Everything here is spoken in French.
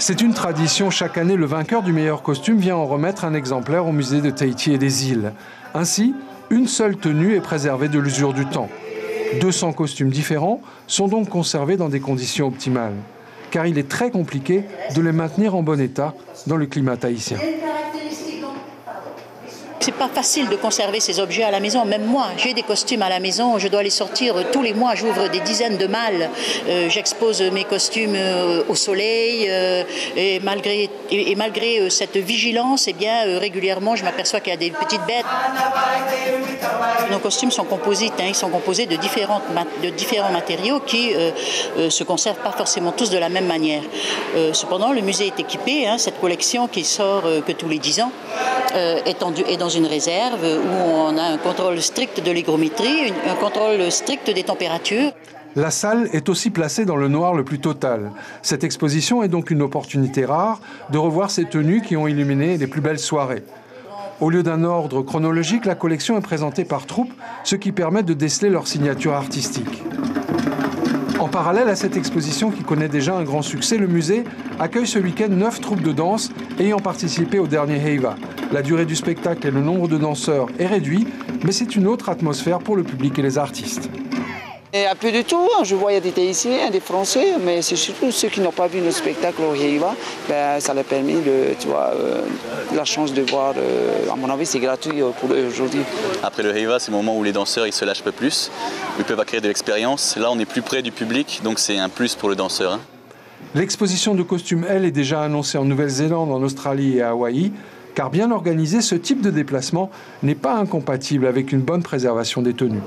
C'est une tradition. Chaque année, le vainqueur du meilleur costume vient en remettre un exemplaire au musée de Tahiti et des îles. Ainsi, une seule tenue est préservée de l'usure du temps. 200 costumes différents sont donc conservés dans des conditions optimales, car il est très compliqué de les maintenir en bon état dans le climat tahitien. C'est pas facile de conserver ces objets à la maison. Même moi, j'ai des costumes à la maison, je dois les sortir tous les mois. J'ouvre des dizaines de malles, j'expose mes costumes au soleil et malgré cette vigilance, eh bien, régulièrement, je m'aperçois qu'il y a des petites bêtes. Nos costumes sont composites, ils sont composés de différents matériaux qui se conservent pas forcément tous de la même manière. Cependant, le musée est équipé, cette collection qui sort que tous les 10 ans est dans une réserve où on a un contrôle strict de l'hygrométrie, un contrôle strict des températures. La salle est aussi placée dans le noir le plus total. Cette exposition est donc une opportunité rare de revoir ces tenues qui ont illuminé les plus belles soirées. Au lieu d'un ordre chronologique, la collection est présentée par troupes, ce qui permet de déceler leur signature artistique. En parallèle à cette exposition qui connaît déjà un grand succès, le musée accueille ce week-end 9 troupes de danse ayant participé au dernier Heiva. La durée du spectacle et le nombre de danseurs est réduit, mais c'est une autre atmosphère pour le public et les artistes. Il y a peu de tout, je vois il y a des Tahitiens, des Français, mais c'est surtout ceux qui n'ont pas vu le spectacle au Heiva, ça leur a permis la chance de voir, à mon avis c'est gratuit pour eux aujourd'hui. Après le Heiva, c'est le moment où les danseurs ils se lâchent un peu plus, ils peuvent acquérir de l'expérience. Là on est plus près du public, donc c'est un plus pour le danseur. L'exposition de costumes, elle, est déjà annoncée en Nouvelle-Zélande, en Australie et à Hawaï, car bien organisé, ce type de déplacement n'est pas incompatible avec une bonne préservation des tenues.